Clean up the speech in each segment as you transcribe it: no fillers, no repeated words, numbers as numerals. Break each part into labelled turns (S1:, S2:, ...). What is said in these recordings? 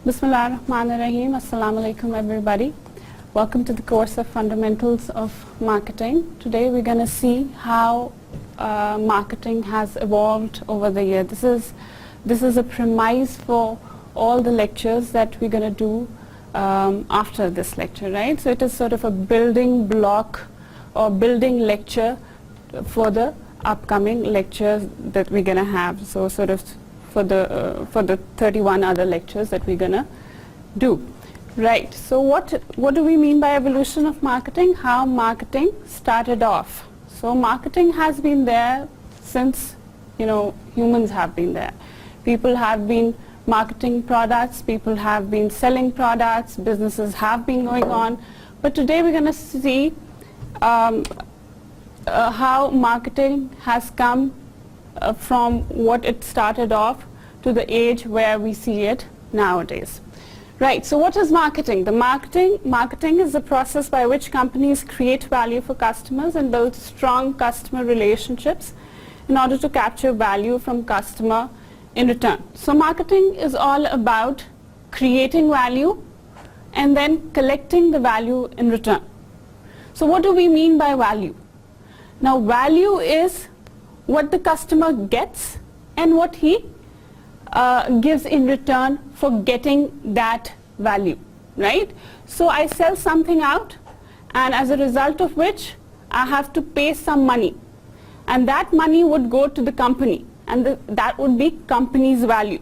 S1: Bismillahirrahmanirrahim. Assalamu alaikum everybody. Welcome to the course of Fundamentals of Marketing. Today we're going to see how marketing has evolved over the year. This is a premise for all the lectures that we're going to do after this lecture, right? So it is sort of a building block or building lecture for the upcoming lectures that we're going to have. So sort of for the 31 other lectures that we're going to do. Right, so what do we mean by evolution of marketing? How marketing started off. So marketing has been there since, humans have been there. People have been marketing products, people have been selling products, businesses have been going on. But today we're going to see how marketing has come from what it started off to the age where we see it nowadays. Right, so what is marketing? Marketing is the process by which companies create value for customers and build strong customer relationships in order to capture value from customer in return. So marketing is all about creating value and then collecting the value in return. So what do we mean by value? Now value is what the customer gets and what he gives in return for getting that value, right? So I sell something out, and as a result of which I have to pay some money, and that money would go to the company, and that would be company's value.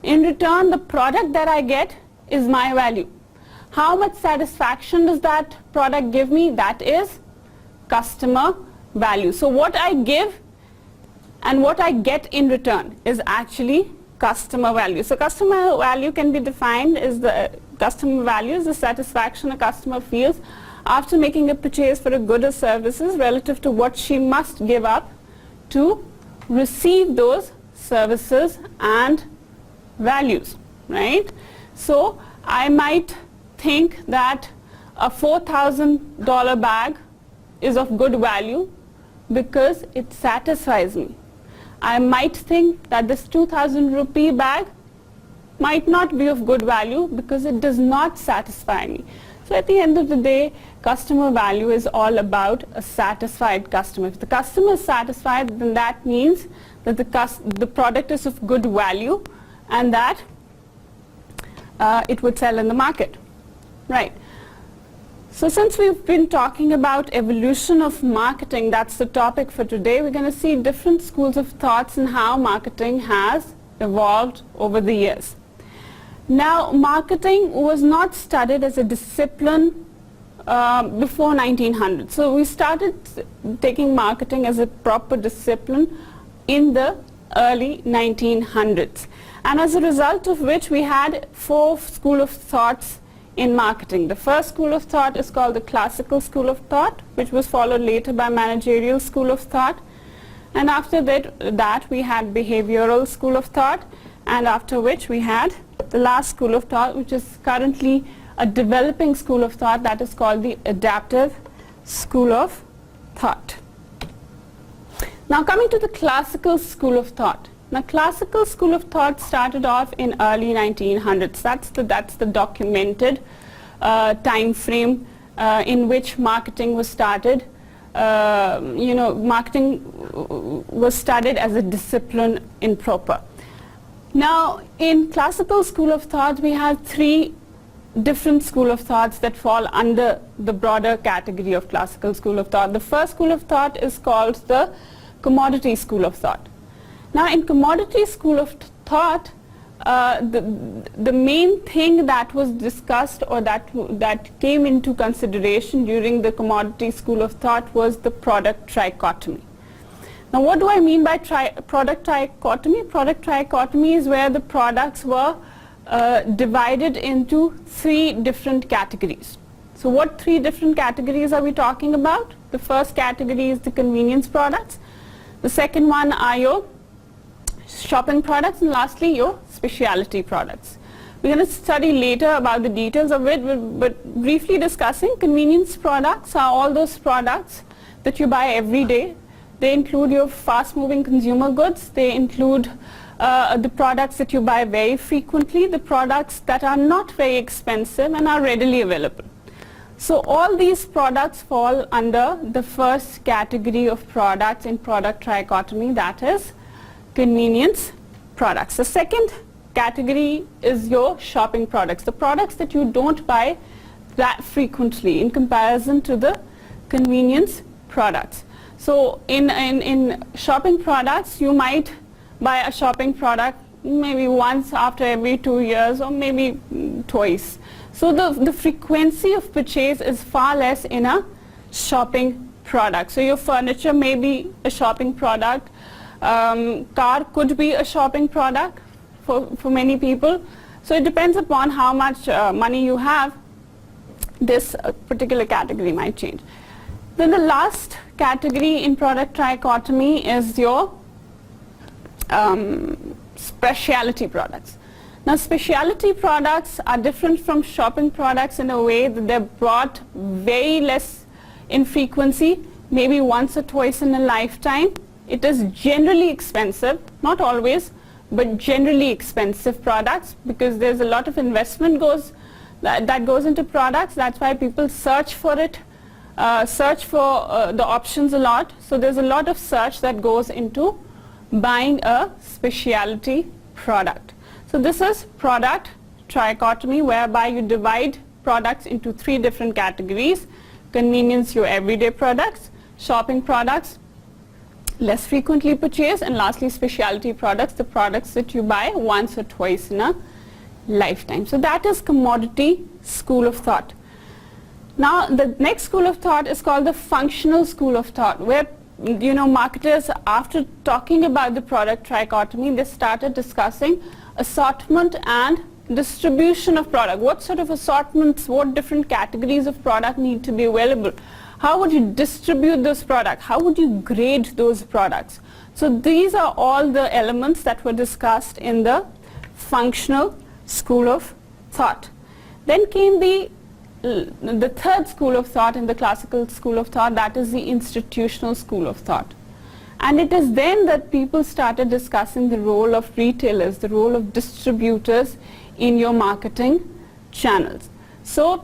S1: In return, the product that I get is my value. How much satisfaction does that product give me? That is customer value. So what I give and what I get in return is actually customer value. So customer value can be defined as the satisfaction a customer feels after making a purchase for a good or services relative to what she must give up to receive those services and values, right? So I might think that a $4,000 bag is of good value because it satisfies me. I might think that this 2,000 rupee bag might not be of good value because it does not satisfy me. So at the end of the day, customer value is all about a satisfied customer. If the customer is satisfied, then that means that the product is of good value and that it would sell in the market, right? So since we've been talking about evolution of marketing, that's the topic for today, we're going to see different schools of thoughts and how marketing has evolved over the years. Now, marketing was not studied as a discipline before 1900. So we started taking marketing as a proper discipline in the early 1900s. And as a result of which we had 4 schools of thoughts in marketing. The first school of thought is called the classical school of thought, which was followed later by managerial school of thought. And after that we had behavioral school of thought, and after which we had the last school of thought, which is currently a developing school of thought, that is called the adaptive school of thought. Now coming to the classical school of thought. Now classical school of thought started off in early 1900s. That's the documented time frame in which marketing was started. Marketing was studied as a discipline in proper. Now in classical school of thought we have 3 different school of thoughts that fall under the broader category of classical school of thought. The first school of thought is called the commodity school of thought. Now in commodity school of thought, the main thing that was discussed or that came into consideration during the commodity school of thought was the product trichotomy. Now what do I mean by product trichotomy? Product trichotomy is where the products were divided into 3 different categories. So what 3 different categories are we talking about? The first category is the convenience products. The second one are your shopping products, and lastly your specialty products. We're going to study later about the details of it, but briefly discussing, convenience products are all those products that you buy every day. They include your fast moving consumer goods, they include the products that you buy very frequently, the products that are not very expensive and are readily available. So all these products fall under the first category of products in product trichotomy, that is convenience products. The second category is your shopping products, the products that you don't buy that frequently in comparison to the convenience products. So in shopping products, you might buy a shopping product maybe once after every 2 years or maybe twice. So the frequency of purchase is far less in a shopping product. So your furniture may be a shopping product, car could be a shopping product for many people. So it depends upon how much money you have, this particular category might change. Then the last category in product trichotomy is your specialty products. Now specialty products are different from shopping products in a way that they're bought very less in frequency, maybe once or twice in a lifetime. It is generally expensive, not always, but generally expensive products, because there's a lot of investment that goes into products. That's why people search for it, search for the options a lot. So there's a lot of search that goes into buying a specialty product. So this is product trichotomy, whereby you divide products into 3 different categories: convenience, your everyday products; shopping products, less frequently purchased; and lastly specialty products, the products that you buy once or twice in a lifetime. So that is commodity school of thought. Now the next school of thought is called the functional school of thought, where marketers, after talking about the product trichotomy, they started discussing assortment and distribution of product. What sort of assortments, what different categories of product need to be available? How would you distribute those products? How would you grade those products? So these are all the elements that were discussed in the functional school of thought. Then came the third school of thought in the classical school of thought, that is the institutional school of thought. And it is then that people started discussing the role of retailers, the role of distributors in your marketing channels. So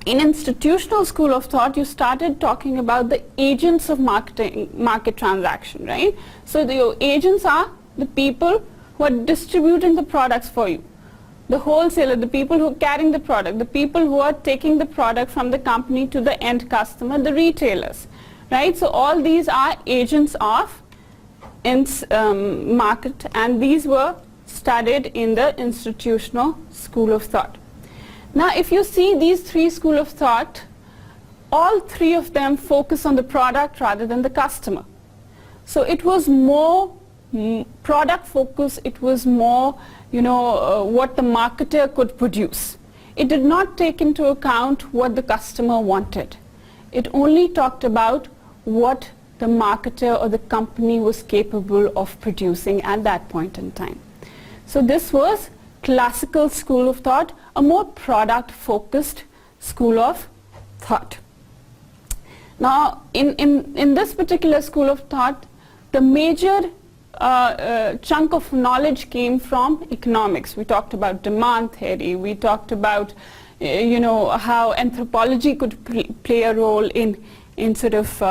S1: in institutional school of thought, you started talking about the agents of market transaction, right? So your agents are the people who are distributing the products for you. The wholesaler, the people who are carrying the product, the people who are taking the product from the company to the end customer, the retailers, right? So all these are agents of market, and these were studied in the institutional school of thought. Now if you see these 3 schools of thought, all 3 of them focus on the product rather than the customer. So it was more product focus, it was more what the marketer could produce. It did not take into account what the customer wanted. It only talked about what the marketer or the company was capable of producing at that point in time. So this was classical school of thought, a more product focused school of thought. Now in this particular school of thought, the major chunk of knowledge came from economics. We talked about demand theory, we talked about how anthropology could play a role in sort of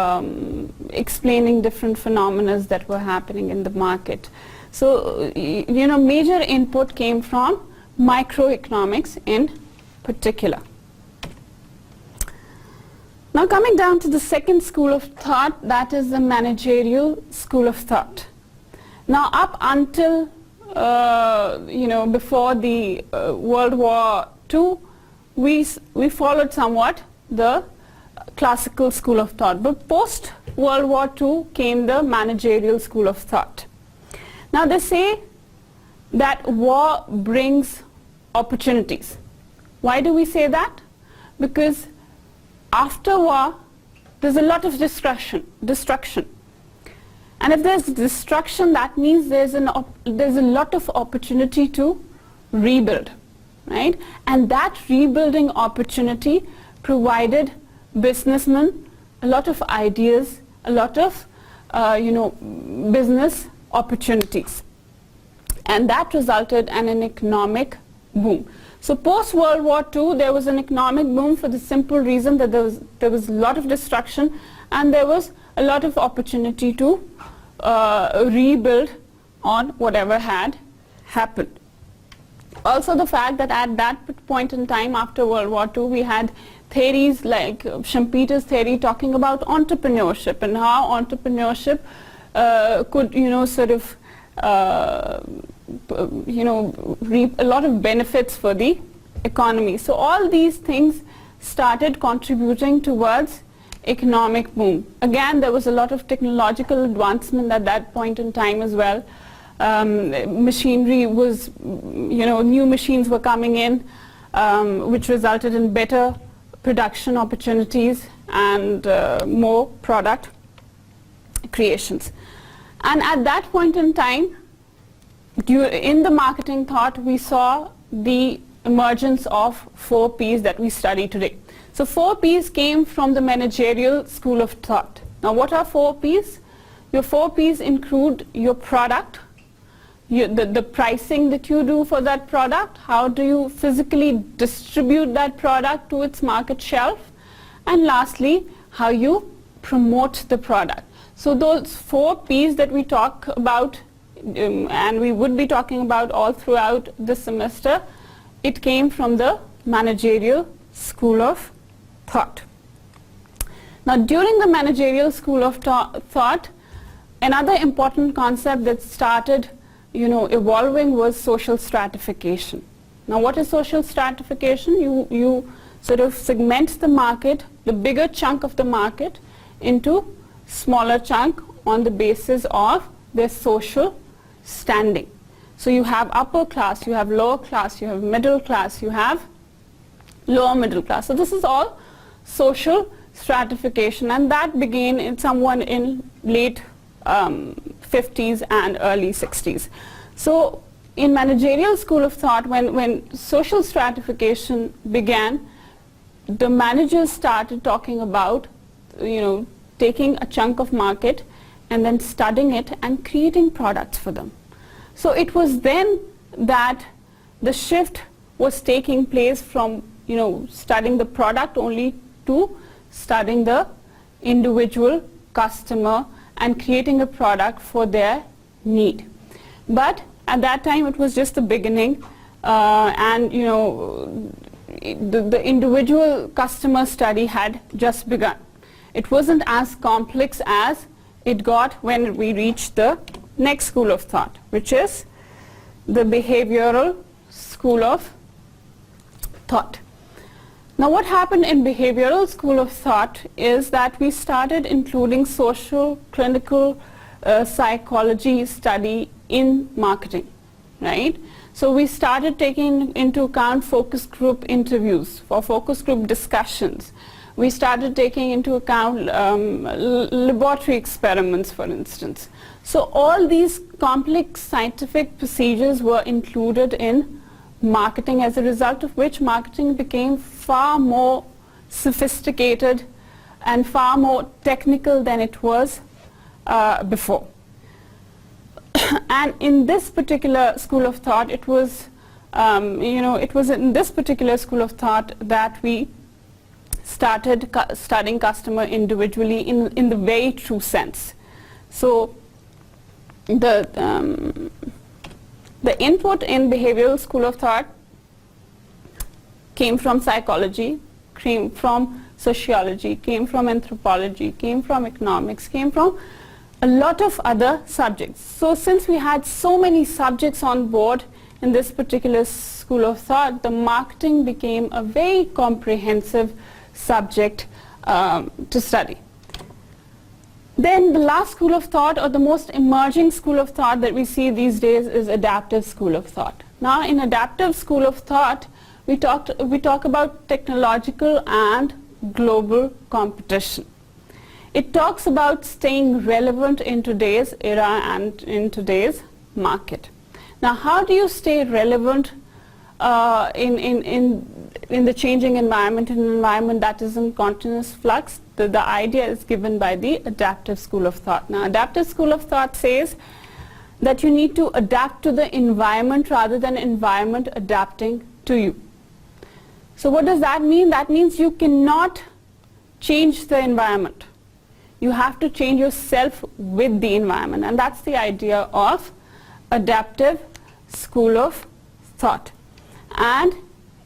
S1: explaining different phenomena that were happening in the market. So major input came from microeconomics in particular. Now coming down to the second school of thought, that is the managerial school of thought. Now up until before the World War II, we followed somewhat the classical school of thought, but post World War II came the managerial school of thought. Now they say that war brings opportunities. Why do we say that? Because after war there's a lot of destruction. And if there's destruction, that means there's a lot of opportunity to rebuild, right? And that rebuilding opportunity provided businessmen a lot of ideas, a lot of business opportunities. and that resulted in an economic boom. So post World War II, there was an economic boom for the simple reason that there was a lot of destruction, and there was a lot of opportunity to rebuild on whatever had happened. Also the fact that at that point in time after World War II, we had theories like Schumpeter's theory talking about entrepreneurship and how entrepreneurship could, sort of, reap a lot of benefits for the economy. So all these things started contributing towards economic boom. Again, there was a lot of technological advancement at that point in time as well. Machinery was, new machines were coming in, which resulted in better production opportunities and more product creations. And at that point in time, in the marketing thought, we saw the emergence of 4 Ps that we study today. So 4 Ps came from the managerial school of thought. Now what are 4 Ps? Your 4 Ps include your product, the pricing that you do for that product, how do you physically distribute that product to its market shelf, and lastly, how you promote the product. So those 4 Ps that we talk about, and we would be talking about all throughout the semester, it came from the managerial school of thought. Now during the managerial school of thought, another important concept that started evolving was social stratification. Now what is social stratification? You sort of segment the market, the bigger chunk of the market, into smaller chunk on the basis of their social standing. So you have upper class, you have lower class, you have middle class, you have lower middle class. So this is all social stratification, and that began in someone in late 50s and early 60s. So in managerial school of thought, when social stratification began, the managers started talking about taking a chunk of market and then studying it and creating products for them. So it was then that the shift was taking place from studying the product only to studying the individual customer and creating a product for their need. But at that time it was just the beginning, and the individual customer study had just begun. It wasn't as complex as it got when we reached the next school of thought, which is the behavioral school of thought. Now what happened in behavioral school of thought is that we started including social, clinical, psychology study in marketing, right? So we started taking into account focus group interviews for focus group discussions. We started taking into account laboratory experiments, for instance. So all these complex scientific procedures were included in marketing, as a result of which marketing became far more sophisticated and far more technical than it was before. And in this particular school of thought, it was in this particular school of thought that we started studying customer individually in the very true sense. So the input in behavioral school of thought came from psychology, came from sociology, came from anthropology, came from economics, came from a lot of other subjects. So since we had so many subjects on board in this particular school of thought, the marketing became a very comprehensive subject to study. Then the last school of thought, or the most emerging school of thought that we see these days, is adaptive school of thought. Now in adaptive school of thought, we talk about technological and global competition. It talks about staying relevant in today's era and in today's market. Now how do you stay relevant in the changing environment, in an environment that is in continuous flux? The idea is given by the adaptive school of thought. Now adaptive school of thought says that you need to adapt to the environment rather than environment adapting to you. So what does that mean? That means you cannot change the environment. You have to change yourself with the environment, and that's the idea of adaptive school of thought. And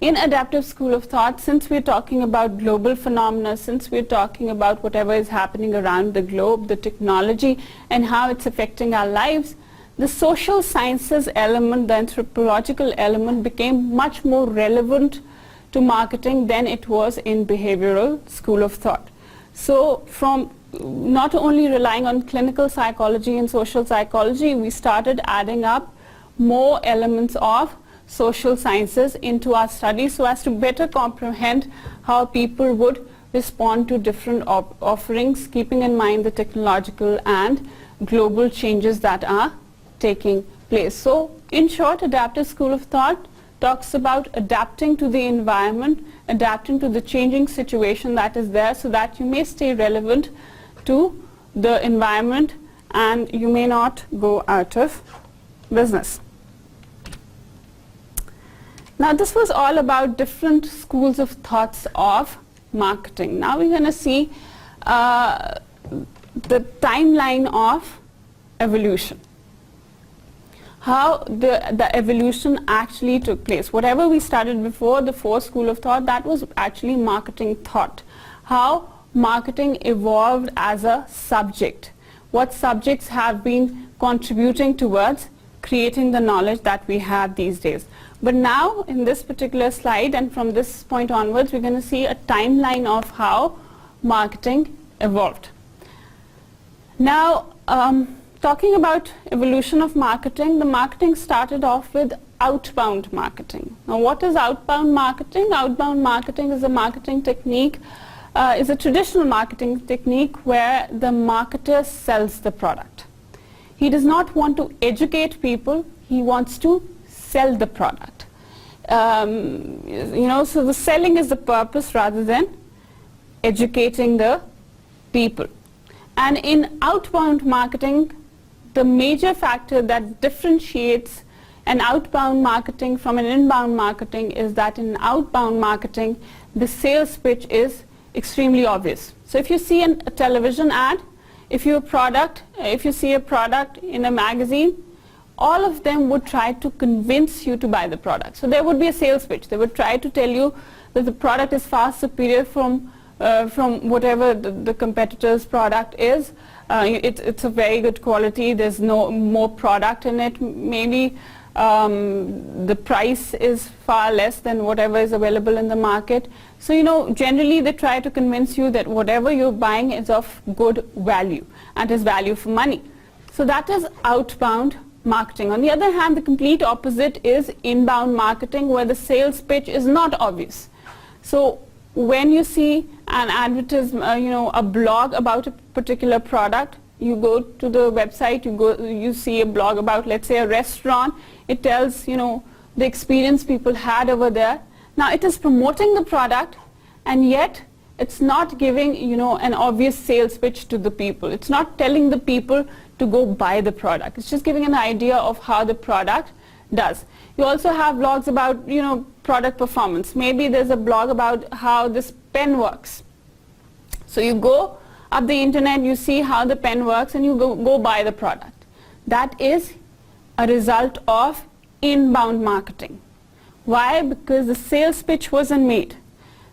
S1: in adaptive school of thought, since we're talking about global phenomena, since we're talking about whatever is happening around the globe, the technology and how it's affecting our lives, the social sciences element, the anthropological element became much more relevant to marketing than it was in behavioral school of thought. So from not only relying on clinical psychology and social psychology, we started adding up more elements of social sciences into our study so as to better comprehend how people would respond to different offerings, keeping in mind the technological and global changes that are taking place. So in short, adaptive school of thought talks about adapting to the environment, adapting to the changing situation that is there so that you may stay relevant to the environment and you may not go out of business. Now this was all about different schools of thoughts of marketing. Now we're going to see the timeline of evolution. How the evolution actually took place. Whatever we studied before, the fourth school of thought, that was actually marketing thought. How marketing evolved as a subject. What subjects have been contributing towards creating the knowledge that we have these days. But now in this particular slide and from this point onwards, we're going to see a timeline of how marketing evolved. Now, talking about evolution of marketing, the marketing started off with outbound marketing. Now what is outbound marketing? Outbound marketing is a marketing technique, is a traditional marketing technique where the marketer sells the product. He does not want to educate people, he wants to sell the product. So the selling is the purpose rather than educating the people. And in outbound marketing, the major factor that differentiates an outbound marketing from an inbound marketing is that in outbound marketing, the sales pitch is extremely obvious. So if you see a television ad, if you see a product in a magazine, all of them would try to convince you to buy the product. So there would be a sales pitch. They would try to tell you that the product is far superior from whatever the competitor's product is. It's a very good quality. There's no more product in it. Maybe the price is far less than whatever is available in the market. So generally they try to convince you that whatever you're buying is of good value and is value for money. So that is outbound marketing. On the other hand, the complete opposite is inbound marketing, where the sales pitch is not obvious. So when you see an advertisement, a blog about a particular product, you go to the website, you see a blog about, let's say, a restaurant. It tells the experience people had over there. Now it is promoting the product, and yet it's not giving an obvious sales pitch to the people. It's not telling the people to go buy the product. It's just giving an idea of how the product does. You also have blogs about product performance. Maybe there's a blog about how this pen works. So you go up the internet, you see how the pen works, and you go buy the product. That is a result of inbound marketing. Why? Because the sales pitch wasn't made.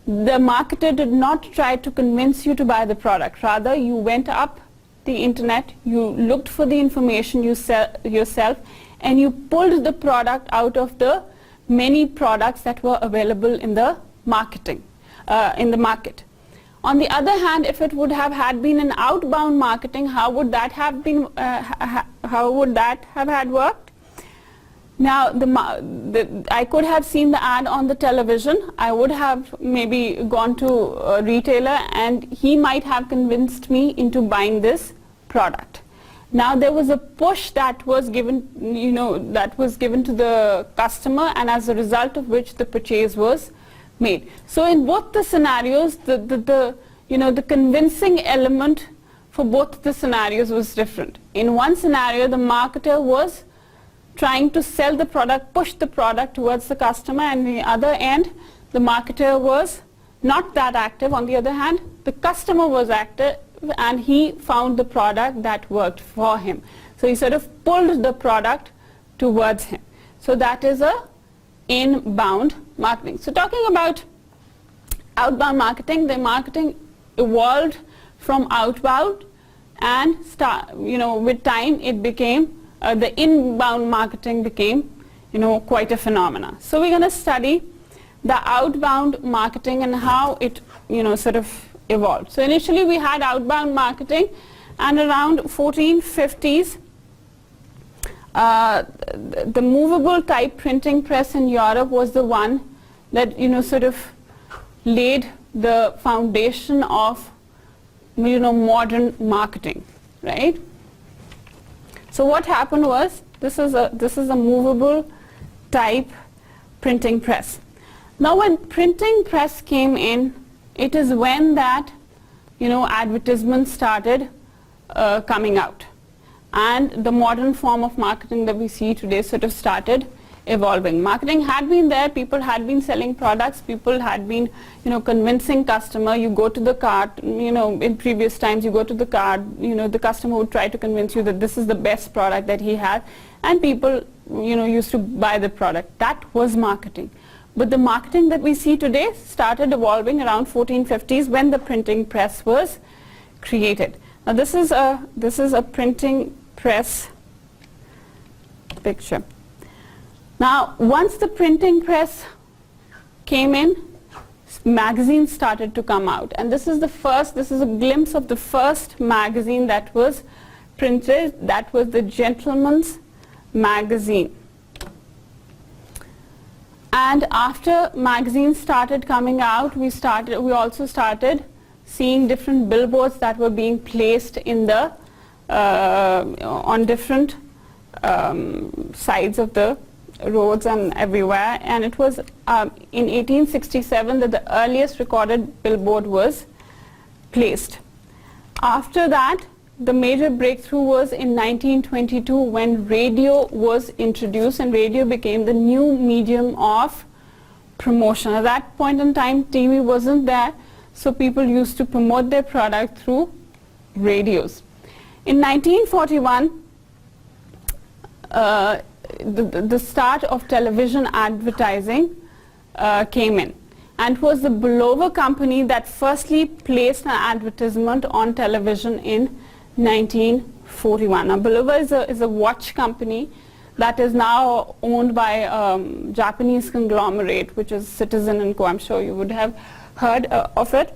S1: The marketer did not try to convince you to buy the product. Rather, you went up the internet, you looked for the information yourself, and you pulled the product out of the many products that were available in the market. On the other hand, if it would have had been an outbound marketing, how would that have been? How would that have had worked? Now, I could have seen the ad on the television. I would have maybe gone to a retailer, and he might have convinced me into buying this product. Now there was a push that was given, to the customer, and as a result of which the purchase was made. So in both the scenarios, the convincing element for both the scenarios was different. In one scenario, the marketer was trying to sell the product, push the product towards the customer, and the other end, the marketer was not that active. On the other hand, the customer was active and he found the product that worked for him. So he sort of pulled the product towards him. So that is a inbound marketing. So talking about outbound marketing, the marketing evolved from outbound, and with time it became the inbound marketing became quite a phenomena. So we're going to study the outbound marketing and how it sort of evolved. So initially we had outbound marketing, and around 1450s the movable type printing press in Europe was the one that sort of laid the foundation of modern marketing, right? So what happened was, this is a movable type printing press. Now when printing press came in, it is when that advertisements started coming out, and the modern form of marketing that we see today sort of started evolving. Marketing had been there, people had been selling products, people had been convincing customer. You go to the cart, in previous times you go to the cart, the customer would try to convince you that this is the best product that he had, and people used to buy the product. That was marketing. But the marketing that we see today started evolving around 1450s when the printing press was created. Now this is a printing press picture. Now once the printing press came in, magazines started to come out, and this is a glimpse of the first magazine that was printed. That was the Gentleman's Magazine. And after magazines started coming out, we also started seeing different billboards that were being placed in the on different sides of the roads and everywhere. And it was in 1867 that the earliest recorded billboard was placed. After that, the major breakthrough was in 1922 when radio was introduced, and radio became the new medium of promotion. At that point in time, TV wasn't there, so people used to promote their product through radios. In 1941, the start of television advertising came in, and it was the Bulova company that firstly placed an advertisement on television in 1941. Now Bulova is a watch company that is now owned by Japanese conglomerate, which is Citizen & Co. I'm sure you would have heard of it.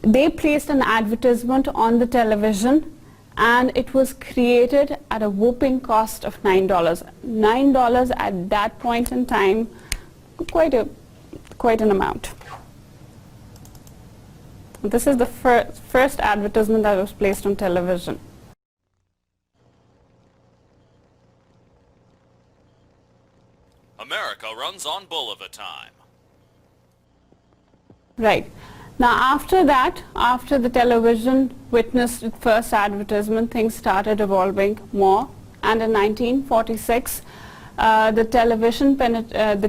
S1: They placed an advertisement on the television, and it was created at a whopping cost of $9. $9 at that point in time, quite an amount. This is the first advertisement that was placed on television.
S2: America runs on Bulova time.
S1: Right. Now after that, after the television witnessed its first advertisement, things started evolving more, and in 1946 the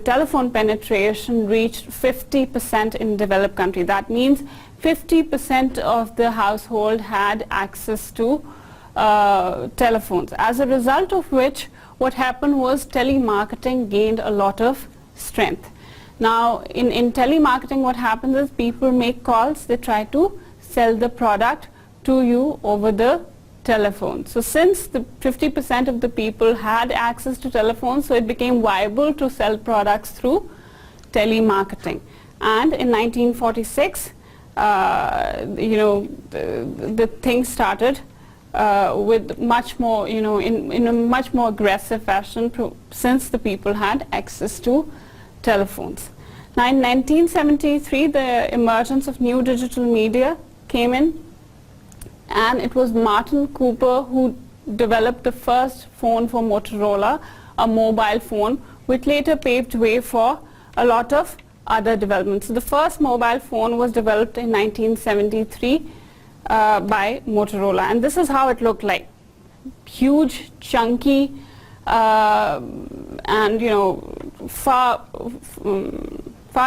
S1: telephone penetration reached 50% in developed countries. That means 50% of the household had access to telephones. As a result of which, what happened was telemarketing gained a lot of strength. Now in telemarketing, what happens is people make calls, they try to sell the product to you over the telephone. So since the 50% of the people had access to telephones, so it became viable to sell products through telemarketing. And in 1946, the thing started with much more, in a much more aggressive fashion, since the people had access to telephones. Now in 1973, the emergence of new digital media came in, and it was Martin Cooper who developed the first phone for Motorola, a mobile phone, which later paved way for a lot of other developments. So the first mobile phone was developed in 1973 by Motorola, and this is how it looked like. Huge, chunky, and far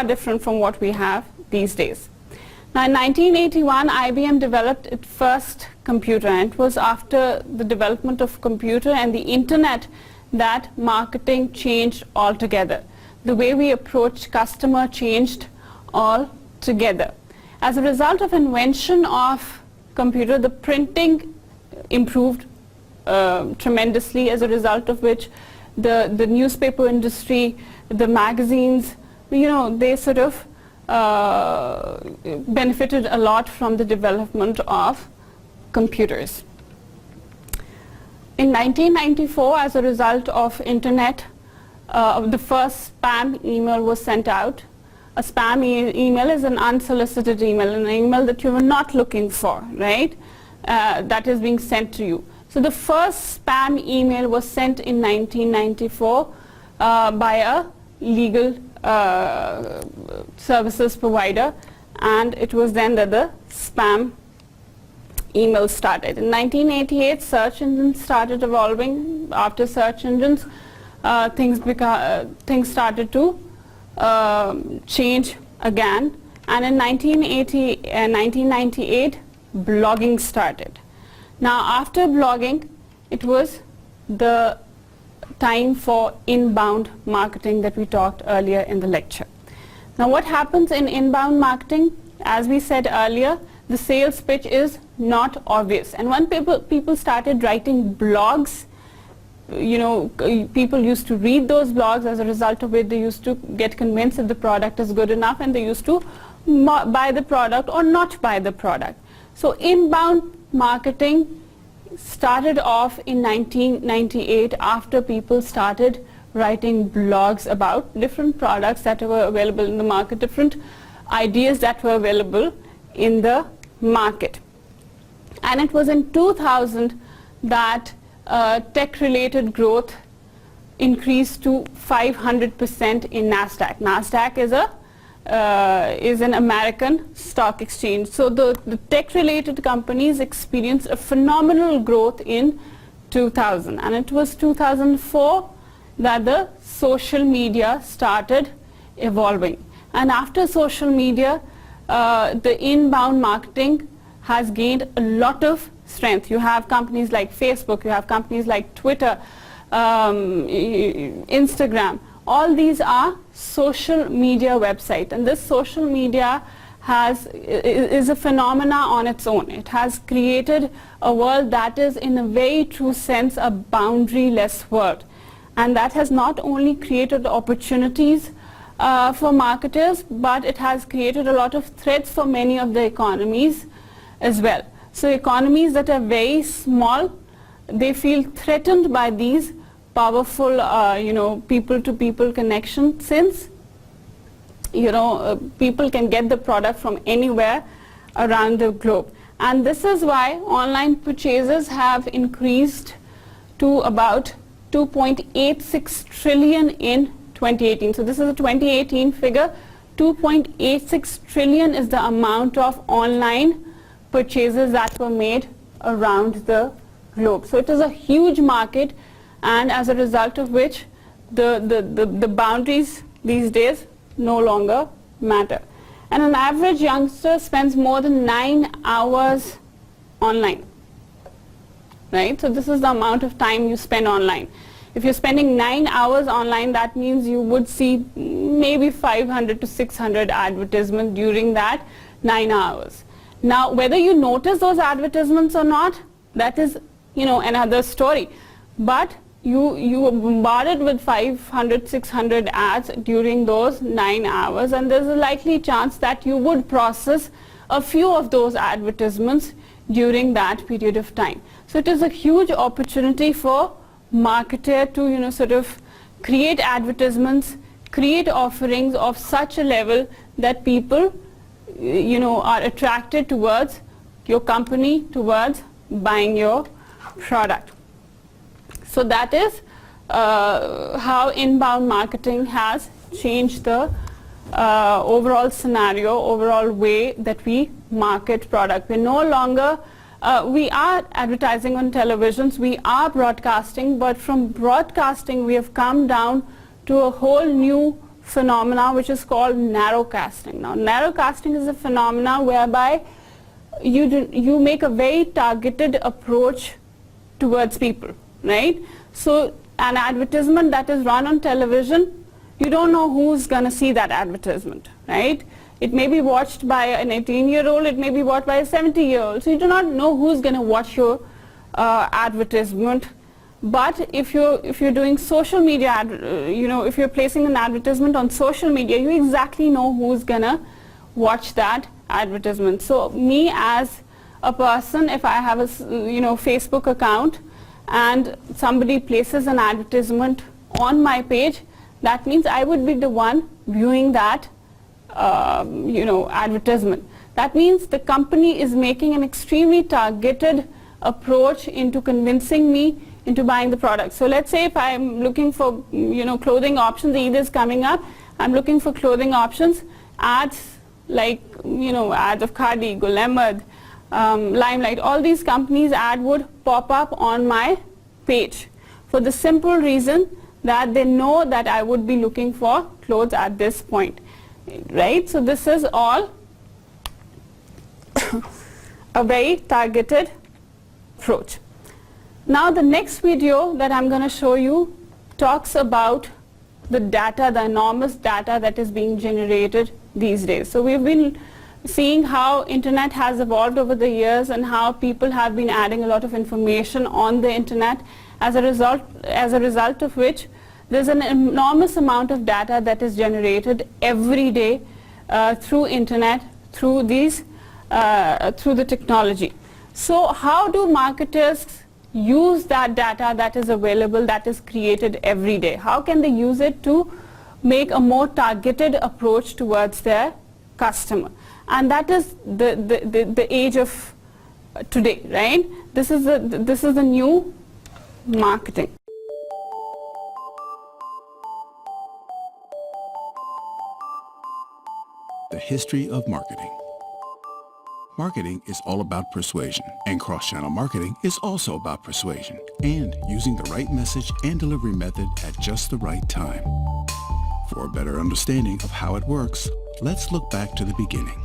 S1: different from what we have these days. Now in 1981, IBM developed its first computer, and it was after the development of computer and the internet that marketing changed altogether. The way we approach customer changed altogether. As a result of invention of computer, the printing improved tremendously, as a result of which the newspaper industry, the magazines, they sort of benefited a lot from the development of computers. In 1994, as a result of internet, the first spam email was sent out. A spam email is an unsolicited email, an email that you were not looking for, right? That is being sent to you. So the first spam email was sent in 1994 by a legal services provider, and it was then that the spam email started. In 1988, search engines started evolving. After search engines, things started to change again, and in 1998, blogging started. Now after blogging, it was the time for inbound marketing that we talked earlier in the lecture. Now what happens in inbound marketing? As we said earlier, the sales pitch is not obvious, and when people started writing blogs, people used to read those blogs, as a result of it they used to get convinced that the product is good enough, and they used to buy the product or not buy the product. So inbound marketing started off in 1998 after people started writing blogs about different products that were available in the market, different ideas that were available in the market. And it was in 2000 that tech-related growth increased to 500% in NASDAQ. NASDAQ is an American stock exchange. So the tech-related companies experienced a phenomenal growth in 2000, and it was 2004 that the social media started evolving. And after social media, the inbound marketing has gained a lot of strength. You have companies like Facebook, you have companies like Twitter, Instagram. All these are social media websites, and this social media is a phenomena on its own. It has created a world that is, in a very true sense, a boundaryless world, and that has not only created opportunities for marketers, but it has created a lot of threats for many of the economies as well. So economies that are very small, they feel threatened by these powerful people-to-people connection, since people can get the product from anywhere around the globe. And this is why online purchases have increased to about 2.86 trillion in 2018. So this is a 2018 figure. 2.86 trillion is the amount of online purchases that were made around the globe. So it is a huge market, and as a result of which the boundaries these days no longer matter. And an average youngster spends more than 9 hours online, right? So this is the amount of time you spend online. If you're spending 9 hours online, that means you would see maybe 500 to 600 advertisements during that 9 hours. Now, whether you notice those advertisements or not, that is, another story. But you were bombarded with 500, 600 ads during those 9 hours, and there's a likely chance that you would process a few of those advertisements during that period of time. So it is a huge opportunity for marketer to, sort of create advertisements, create offerings of such a level that people are attracted towards your company, towards buying your product. So that is how inbound marketing has changed the overall scenario, overall way that we market product. We're no longer, we are advertising on televisions, we are broadcasting, but from broadcasting we have come down to a whole new phenomena which is called narrowcasting. Now, narrowcasting is a phenomena whereby you make a very targeted approach towards people, right? So an advertisement that is run on television, you don't know who's going to see that advertisement, right? It may be watched by an 18-year-old, it may be watched by a 70-year-old. So you do not know who's going to watch your advertisement. But if you're doing social media, if you're placing an advertisement on social media, you exactly know who's going to watch that advertisement. So me as a person, if I have a Facebook account and somebody places an advertisement on my page, that means I would be the one viewing that advertisement. That means the company is making an extremely targeted approach into convincing me into buying the product. So let's say if I'm looking for clothing options, Eid is coming up, I'm looking for clothing options, ads like ads of Khadi, Gul Ahmad, Limelight, all these companies' ad would pop up on my page for the simple reason that they know that I would be looking for clothes at this point, right? So this is all a very targeted approach. Now the next video that I'm going to show you talks about the data, the enormous data that is being generated these days. So we've been seeing how internet has evolved over the years and how people have been adding a lot of information on the internet, as a result of which there's an enormous amount of data that is generated every day through internet, through the technology. So how do marketers use that data that is available, that is created every day? How can they use it to make a more targeted approach towards their customer? And that is the age of today, right? This is the new marketing.
S3: The history of marketing. Marketing is all about persuasion, and cross-channel marketing is also about persuasion and using the right message and delivery method at just the right time. For a better understanding of how it works, let's look back to the beginning.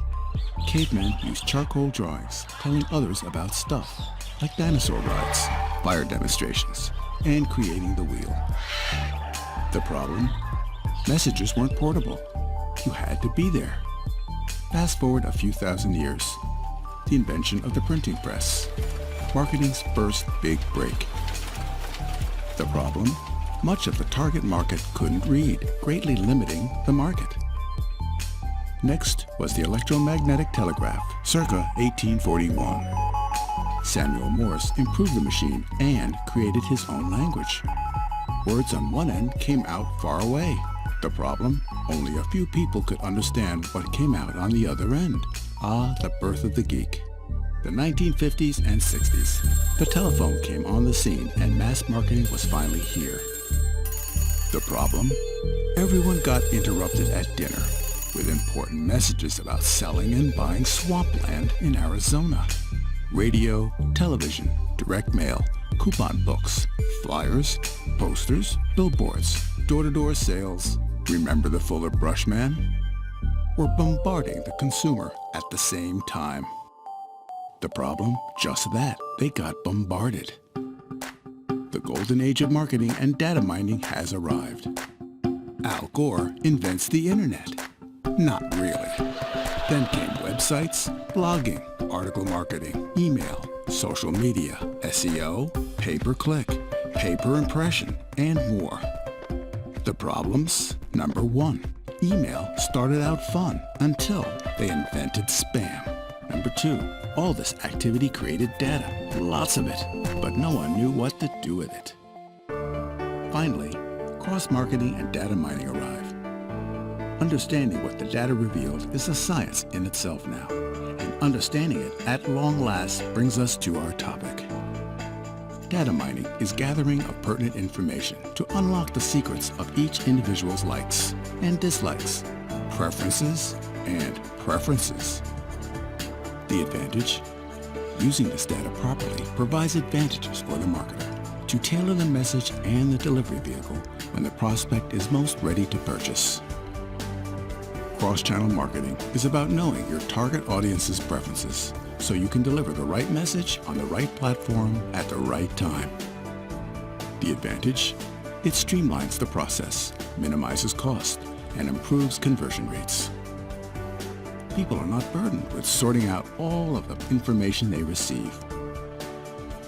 S3: Cavemen used charcoal drawings, telling others about stuff, like dinosaur rides, fire demonstrations, and creating the wheel. The problem? Messages weren't portable. You had to be there. Fast forward a few thousand years. The invention of the printing press, marketing's first big break. The problem? Much of the target market couldn't read, greatly limiting the market. Next was the electromagnetic telegraph, circa 1841. Samuel Morse improved the machine and created his own language. Words on one end came out far away. The problem? Only a few people could understand what came out on the other end. Ah, the birth of the geek. The 1950s and 60s. The telephone came on the scene and mass marketing was finally here. The problem? Everyone got interrupted at dinner with important messages about selling and buying swampland in Arizona. Radio, television, direct mail, coupon books, flyers, posters, billboards, door-to-door sales. Remember the Fuller Brush Man? Were bombarding the consumer at the same time. The problem? Just that. They got bombarded. The golden age of marketing and data mining has arrived. Al Gore invents the internet. Not really. Then came websites, blogging, article marketing, email, social media, SEO, pay-per-click, pay-per-impression, and more. The problems? Number 1. Email started out fun until they invented spam. Number 2. All this activity created data, lots of it, but no one knew what to do with it. Finally, cross-marketing and data mining arrived. Understanding what the data revealed is a science in itself now, and understanding it at long last brings us to our topic. Data mining is gathering of pertinent information to unlock the secrets of each individual's likes and dislikes, preferences and preferences. The advantage? Using this data properly provides advantages for the marketer to tailor the message and the delivery vehicle when the prospect is most ready to purchase. Cross-channel marketing is about knowing your target audience's preferences so you can deliver the right message on the right platform at the right time. The advantage? It streamlines the process, minimizes cost, and improves conversion rates. People are not burdened with sorting out all of the information they receive.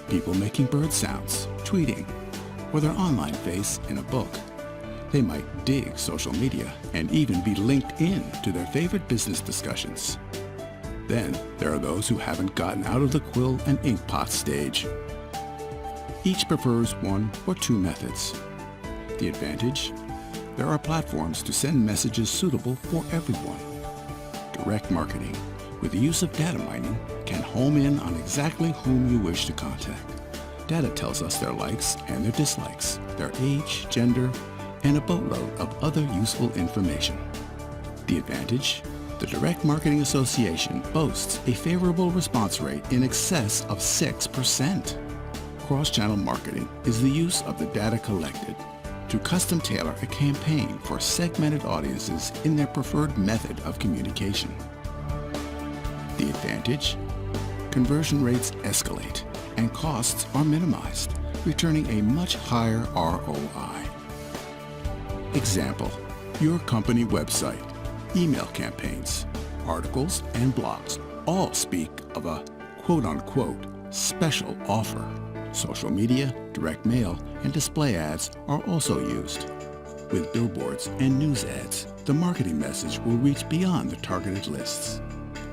S3: People making bird sounds, tweeting, or their online face in a book. They might dig social media and even be linked in to their favorite business discussions. Then there are those who haven't gotten out of the quill and ink pot stage. Each prefers one or two methods. The advantage? There are platforms to send messages suitable for everyone. Direct marketing, with the use of data mining, can home in on exactly whom you wish to contact. Data tells us their likes and their dislikes, their age, gender, and a boatload of other useful information. The advantage? The Direct Marketing Association boasts a favorable response rate in excess of 6%. Cross-channel marketing is the use of the data collected to custom tailor a campaign for segmented audiences in their preferred method of communication. The advantage? Conversion rates escalate and costs are minimized, returning a much higher ROI. Example, your company website, email campaigns, articles, and blogs all speak of a quote-unquote special offer. Social media, direct mail, and display ads are also used. With billboards and news ads, the marketing message will reach beyond the targeted lists,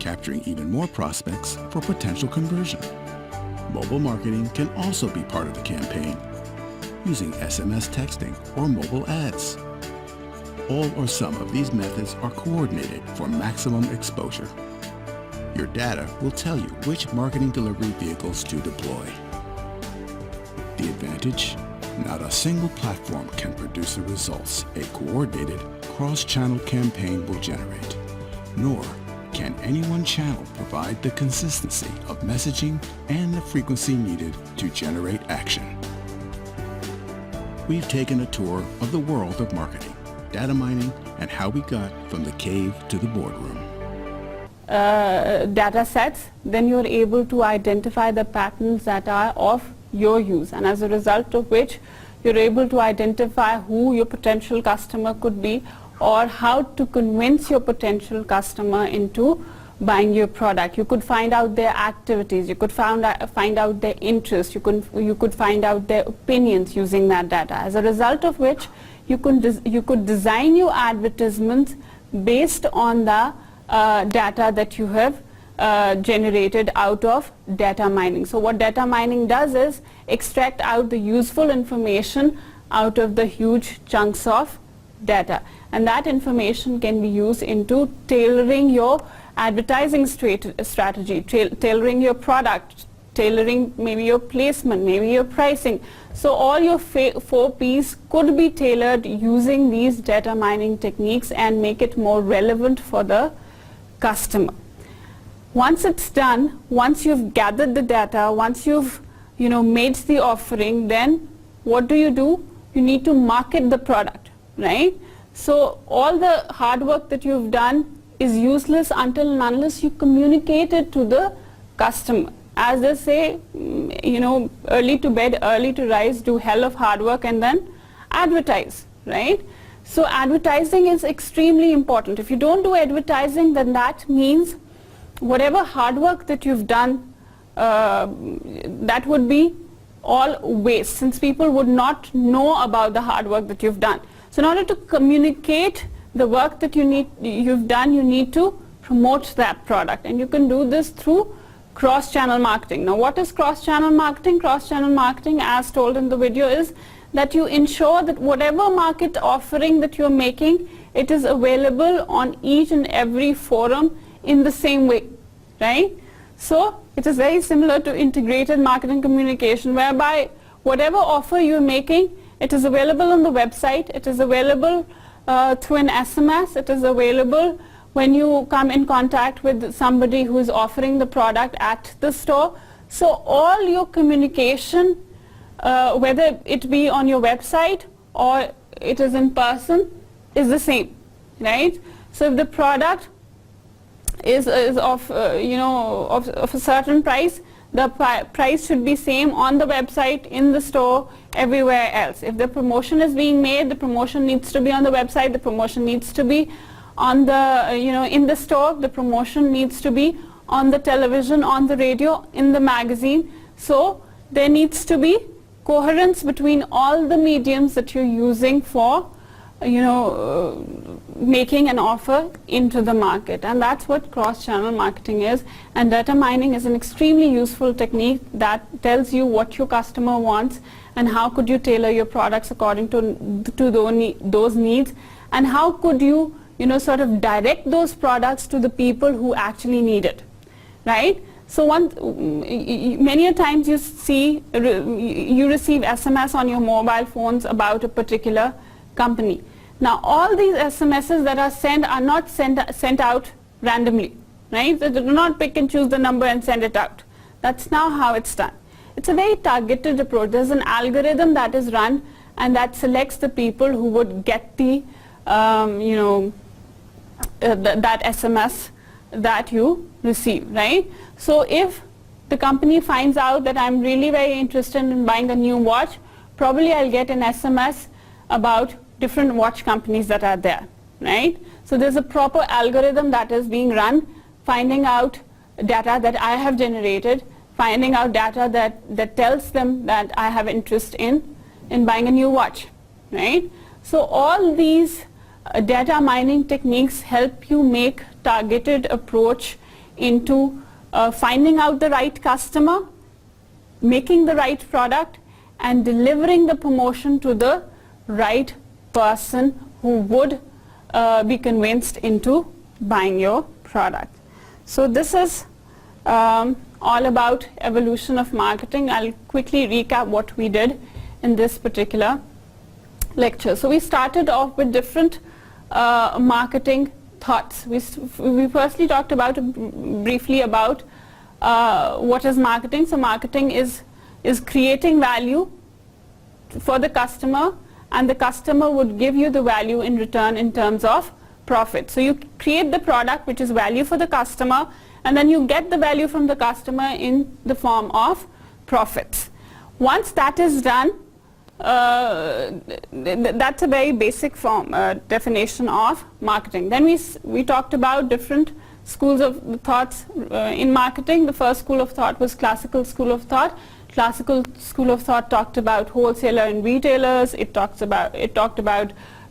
S3: capturing even more prospects for potential conversion. Mobile marketing can also be part of the campaign, using SMS texting or mobile ads. All or some of these methods are coordinated for maximum exposure. Your data will tell you which marketing delivery vehicles to deploy. The advantage? Not a single platform can produce the results a coordinated cross-channel campaign will generate, nor can any one channel provide the consistency of messaging and the frequency needed to generate action. We've taken a tour of the world of marketing, data mining, and how we got from the cave to the boardroom.
S1: Data sets, then you're able to identify the patterns that are of your use, and as a result of which you're able to identify who your potential customer could be or how to convince your potential customer into buying your product. You could find out their activities, you could find out their interests, you could find out their opinions using that data, as a result of which you could design your advertisements based on the data that you have generated out of data mining. So what data mining does is extract out the useful information out of the huge chunks of data, and that information can be used into tailoring your advertising strategy, tailoring your product, tailoring maybe your placement, maybe your pricing. So all your 4 Ps could be tailored using these data mining techniques and make it more relevant for the customer. Once it's done, once you've gathered the data, once you've made the offering, then what do? You need to market the product, right? So all the hard work that you've done is useless until and unless you communicate it to the customer. As they say, early to bed, early to rise, do hell of hard work and then advertise, right? So advertising is extremely important. If you don't do advertising, then that means whatever hard work that you've done, that would be all waste, since people would not know about the hard work that you've done. So in order to communicate the work that you've done, you need to promote that product, and you can do this through cross-channel marketing. Now what is cross-channel marketing? Cross-channel marketing, as told in the video, is that you ensure that whatever market offering that you're making, it is available on each and every forum in the same way, right? So it is very similar to integrated marketing communication, whereby whatever offer you're making, it is available on the website, it is available through an SMS, it is available when you come in contact with somebody who is offering the product at the store. So all your communication, whether it be on your website or it is in person, is the same, right? So if the product is of of a certain price, the price should be same on the website, in the store, everywhere else. If the promotion is being made, the promotion needs to be on the website, the promotion needs to be on the in the store, the promotion needs to be on the television, on the radio, in the magazine. So there needs to be coherence between all the mediums that you're using for making an offer into the market. And that's what cross-channel marketing is. And data mining is an extremely useful technique that tells you what your customer wants and how could you tailor your products according to those needs, and how could you sort of direct those products to the people who actually need it, right? So many a times you see you receive SMS on your mobile phones about a particular company. Now all these SMSs that are sent are not sent out randomly, right? So they do not pick and choose the number and send it out. That's now how it's done. It's a very targeted approach. There's an algorithm that is run and that selects the people who would get the that SMS that you receive, right? So if the company finds out that I'm really very interested in buying a new watch, probably I'll get an SMS about different watch companies that are there, right? So there's a proper algorithm that is being run, finding out data that I have generated, finding out data that tells them that I have interest in buying a new watch, right? So all these data mining techniques help you make targeted approach into finding out the right customer, making the right product, and delivering the promotion to the right person who would be convinced into buying your product. So this is all about evolution of marketing. I'll quickly recap what we did in this particular lecture. So we started off with different marketing thoughts. We firstly talked about briefly about what is marketing. So marketing is creating value for the customer, and the customer would give you the value in return in terms of profit. So you create the product which is value for the customer, and then you get the value from the customer in the form of profits. Once that is done, that's a very basic definition of marketing. Then we talked about different schools of thoughts in marketing. The first school of thought was classical school of thought. Classical school of thought talked about wholesaler and retailers. It talked about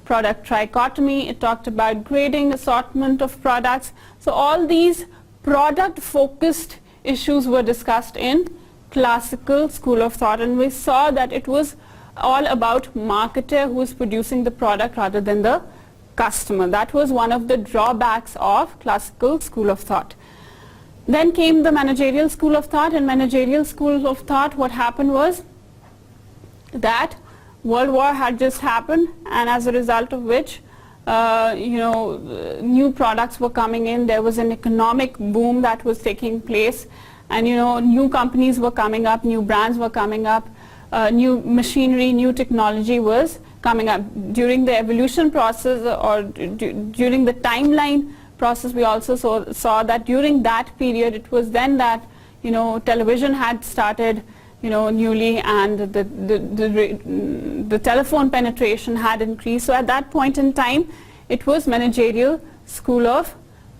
S1: product trichotomy. It talked about grading, assortment of products. So all these product-focused issues were discussed in classical school of thought, and we saw that it was all about marketer who is producing the product rather than the customer. That was one of the drawbacks of classical school of thought. Then came the managerial school of thought. In managerial school of thought, what happened was that World War had just happened, and as a result of which new products were coming in. There was an economic boom that was taking place, and new companies were coming up, new brands were coming up, new machinery, new technology was coming up. During the evolution process or during the timeline process, we also saw that during that period, it was then that television had started newly, and the telephone penetration had increased. So at that point in time, it was managerial school of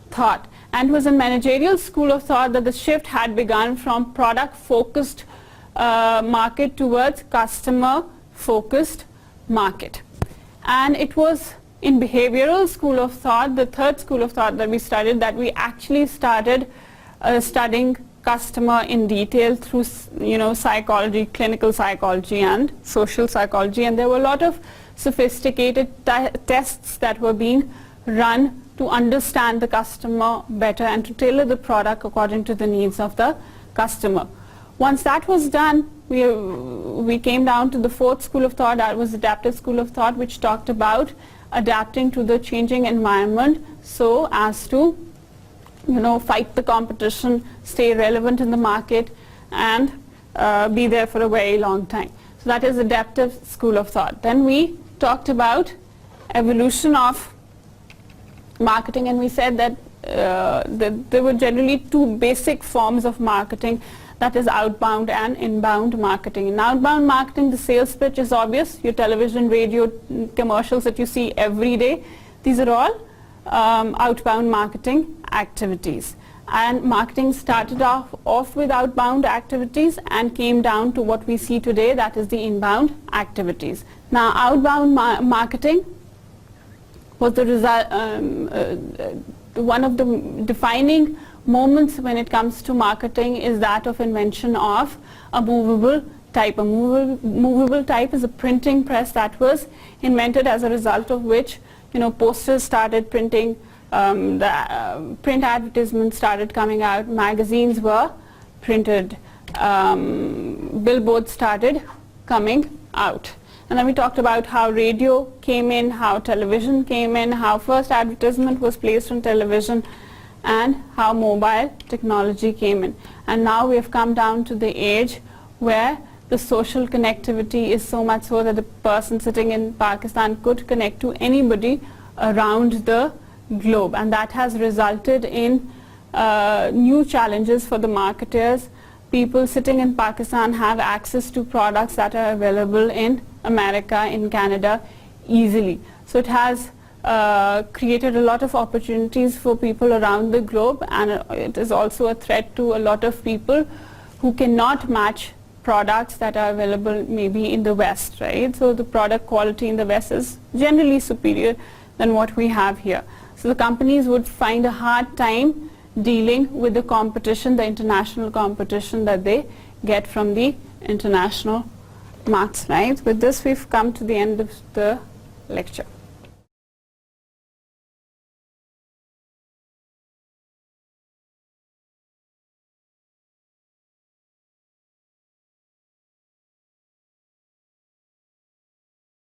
S1: thought, and it was in managerial school of thought that the shift had begun from product focused market towards customer focused market. And it was in behavioral school of thought, the third school of thought that we studied, that we actually started studying customer in detail through psychology, clinical psychology and social psychology, and there were a lot of sophisticated tests that were being run to understand the customer better and to tailor the product according to the needs of the customer. Once that was done, we came down to the fourth school of thought, that was adaptive school of thought, which talked about adapting to the changing environment so as to fight the competition, stay relevant in the market, and be there for a very long time. So that is adaptive school of thought. Then we talked about evolution of marketing, and we said that there were generally two basic forms of marketing, that is outbound and inbound marketing. In outbound marketing, the sales pitch is obvious, your television, radio commercials that you see every day. These are all outbound marketing activities. And marketing started off with outbound activities and came down to what we see today, that is the inbound activities. Now, outbound marketing was the result, one of the defining moments when it comes to marketing is that of invention of a movable type. A movable type is a printing press that was invented, as a result of which posters started printing, print advertisements started coming out, magazines were printed, billboards started coming out. And then we talked about how radio came in, how television came in, how first advertisement was placed on television, and how mobile technology came in. And now we have come down to the age where the social connectivity is so much so that a person sitting in Pakistan could connect to anybody around the globe, and that has resulted in new challenges for the marketers. People sitting in Pakistan have access to products that are available in America, in Canada easily. So it has created a lot of opportunities for people around the globe, and it is also a threat to a lot of people who cannot match products that are available maybe in the West, right? So the product quality in the West is generally superior than what we have here. So the companies would find a hard time dealing with the competition, the international competition that they get from the international markets, right? With this, we've come to the end of the lecture.